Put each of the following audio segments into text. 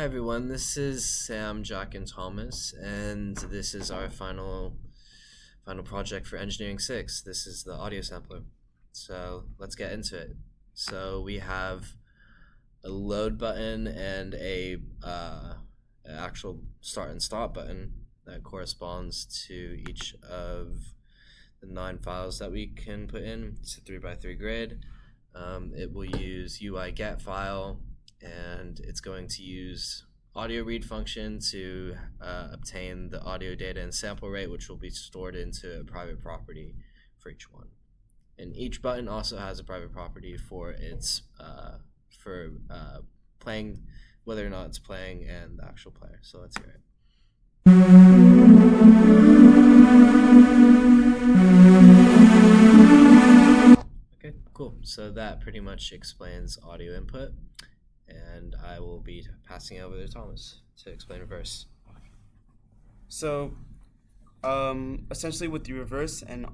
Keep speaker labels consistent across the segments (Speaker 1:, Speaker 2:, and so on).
Speaker 1: everyone, this is Sam, Jack, and Thomas, and this is our final project for Engineering 6. This is the audio sampler. So let's get into it. So we have a load button and a actual start and stop button that corresponds to each of the 9 files that we can put in. It's a 3x3 grid. It will use UI get file, and it's going to use audio read function to obtain the audio data and sample rate, which will be stored into a private property for each one. And each button also has a private property for its playing, whether or not it's playing, and the actual player. So let's hear it. Okay, cool. So that pretty much explains audio input, and I will be passing it over to Thomas to explain reverse.
Speaker 2: So essentially with the reverse and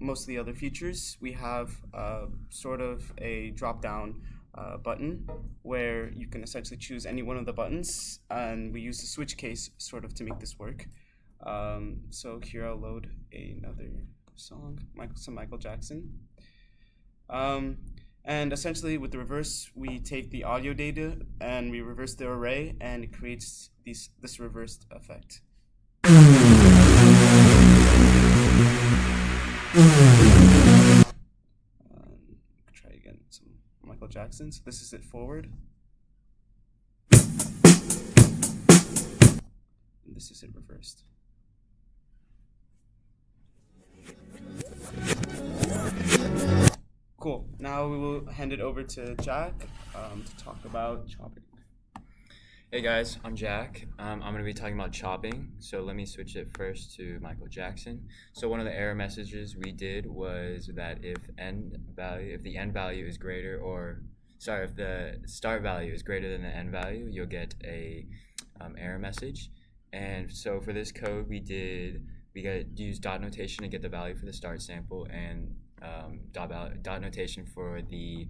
Speaker 2: most of the other features, we have sort of a drop-down button where you can essentially choose any one of the buttons, and we use the switch case sort of to make this work. So here I'll load another song, some Michael Jackson. And essentially with the reverse, we take the audio data and we reverse the array, and it creates this reversed effect. Try again, some Michael Jackson. So this is it forward. And this is it reversed. Cool. Now we will hand it over to Jack to talk about chopping.
Speaker 3: Hey guys, I'm Jack. I'm going to be talking about chopping. So let me switch it first to Michael Jackson. So one of the error messages we did was that if the end value is greater, if the start value is greater than the end value, you'll get a error message. And so for this code, we use dot notation to get the value for the start sample, and dot notation for the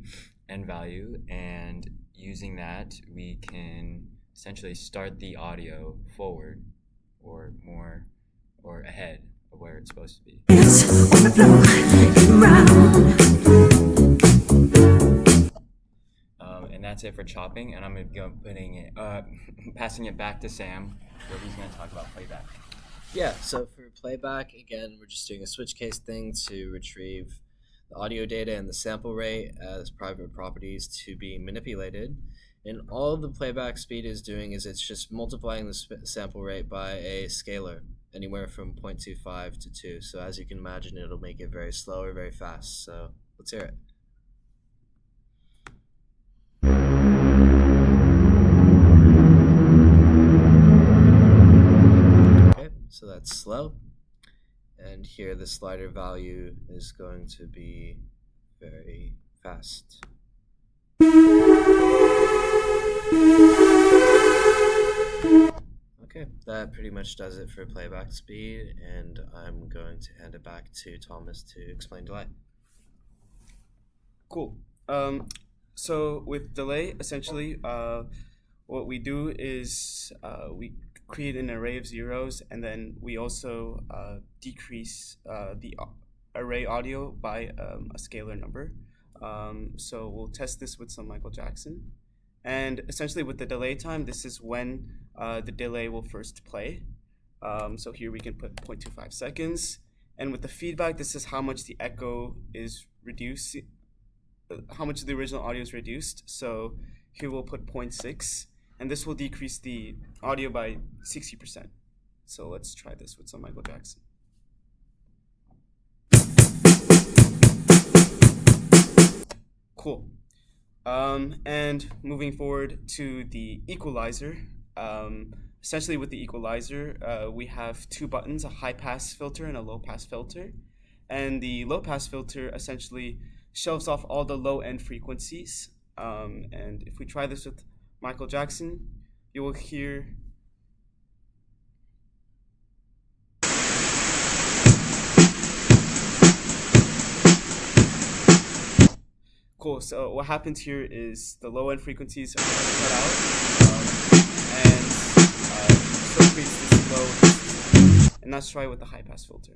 Speaker 3: end value, and using that we can essentially start the audio forward or ahead of where it's supposed to be. And that's it for chopping, and I'm going to go passing it back to Sam, where he's going to talk about playback.
Speaker 1: Yeah, so for playback, again, we're just doing a switch case thing to retrieve the audio data and the sample rate as private properties to be manipulated. And all the playback speed is doing is it's just multiplying the sample rate by a scalar, anywhere from 0.25 to 2. So as you can imagine, it'll make it very slow or very fast. So let's hear it. Okay, so that's slow. And here the slider value is going to be very fast. Okay, that pretty much does it for playback speed, and I'm going to hand it back to Thomas to explain delay.
Speaker 2: Cool. So with delay, essentially, what we do is we create an array of zeros, and then we also decrease the array audio by a scalar number. So we'll test this with some Michael Jackson. And essentially with the delay time, this is when the delay will first play. So here we can put 0.25 seconds. And with the feedback, this is how much the echo is reduced, how much the original audio is reduced. So here we'll put 0.6, and this will decrease the audio by 60%. So let's try this with some Michael Jackson. Cool. And moving forward to the equalizer, essentially with the equalizer, we have 2 buttons, a high pass filter and a low pass filter. And the low pass filter essentially shelves off all the low end frequencies. And if we try this with Michael Jackson, you will hear Cool. So what happens here is the low end frequencies are cut out, And let's try with the high pass filter.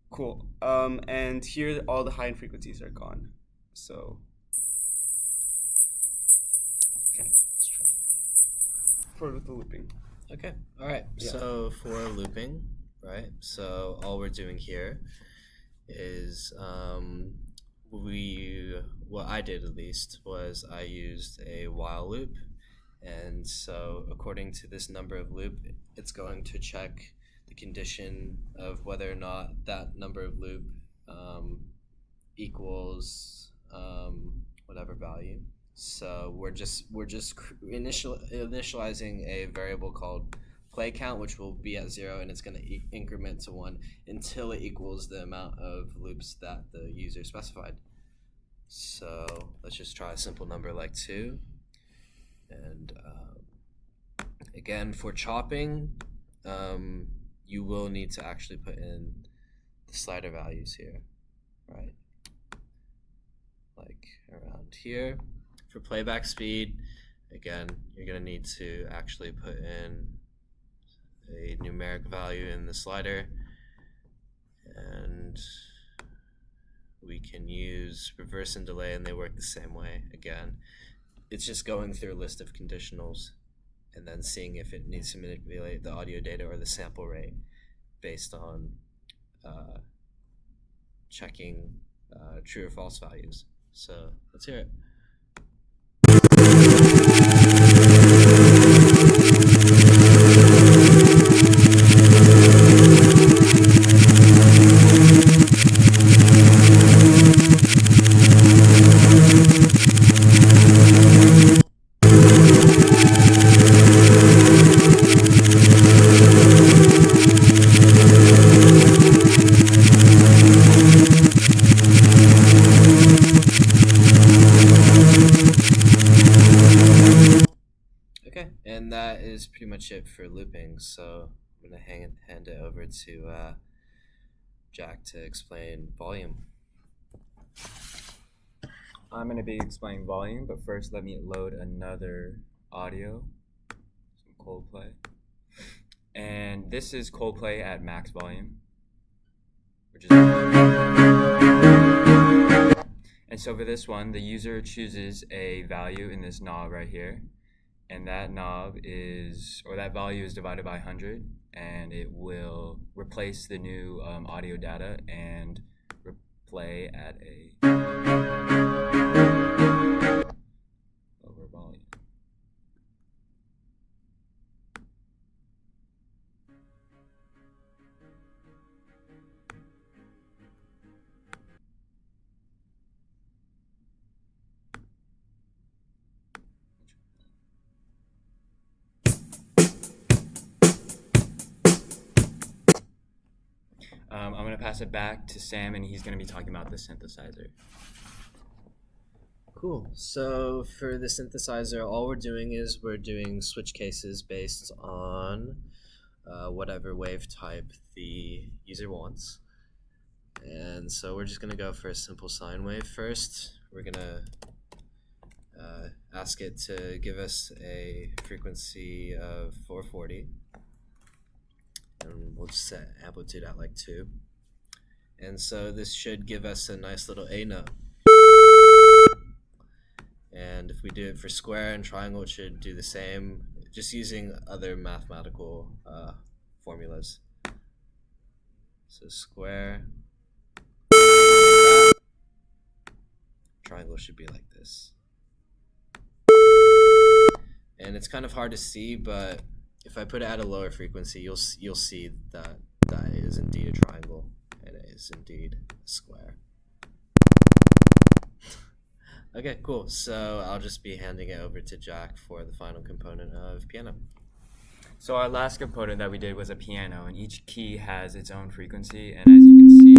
Speaker 2: Cool. And here all the high frequencies are gone. So, okay, let's try for the looping.
Speaker 1: Okay. All right.
Speaker 2: Yeah.
Speaker 1: So for looping, right? So all we're doing here is what I did at least was I used a while loop, and so according to this number of loop, it's going to check the condition of whether or not that number of loop equals whatever value. So we're just initializing a variable called play count, which will be at 0, and it's going to increment to 1 until it equals the amount of loops that the user specified. So let's just try a simple number like 2. And again, for chopping, you will need to actually put in the slider values here, right? Like around here. For playback speed, again, you're going to need to actually put in a numeric value in the slider, and we can use reverse and delay, and they work the same way. Again, it's just going through a list of conditionals and then seeing if it needs to manipulate the audio data or the sample rate based on checking true or false values. So let's hear it. And that is pretty much it for looping. So I'm going to hand it over to Jack to explain volume.
Speaker 3: I'm going to be explaining volume, but first let me load another audio, some Coldplay. And this is Coldplay at max volume, which is... And so for this one, the user chooses a value in this knob right here. And that knob is, or that value is divided by 100, and it will replace the new audio data and play at a lower volume. I'm going to pass it back to Sam, and he's going to be talking about the synthesizer.
Speaker 1: Cool. So for the synthesizer, all we're doing is we're doing switch cases based on whatever wave type the user wants. And so we're just going to go for a simple sine wave first. We're going to ask it to give us a frequency of 440. And we'll just set amplitude at like 2. And so this should give us a nice little A note. And if we do it for square and triangle, it should do the same, just using other mathematical formulas. So square, triangle should be like this. And it's kind of hard to see, but if I put it at a lower frequency, you'll see that that is indeed a triangle, and it is indeed a square. Okay, cool. So I'll just be handing it over to Jack for the final component of piano.
Speaker 3: So our last component that we did was a piano, and each key has its own frequency, and as you can see,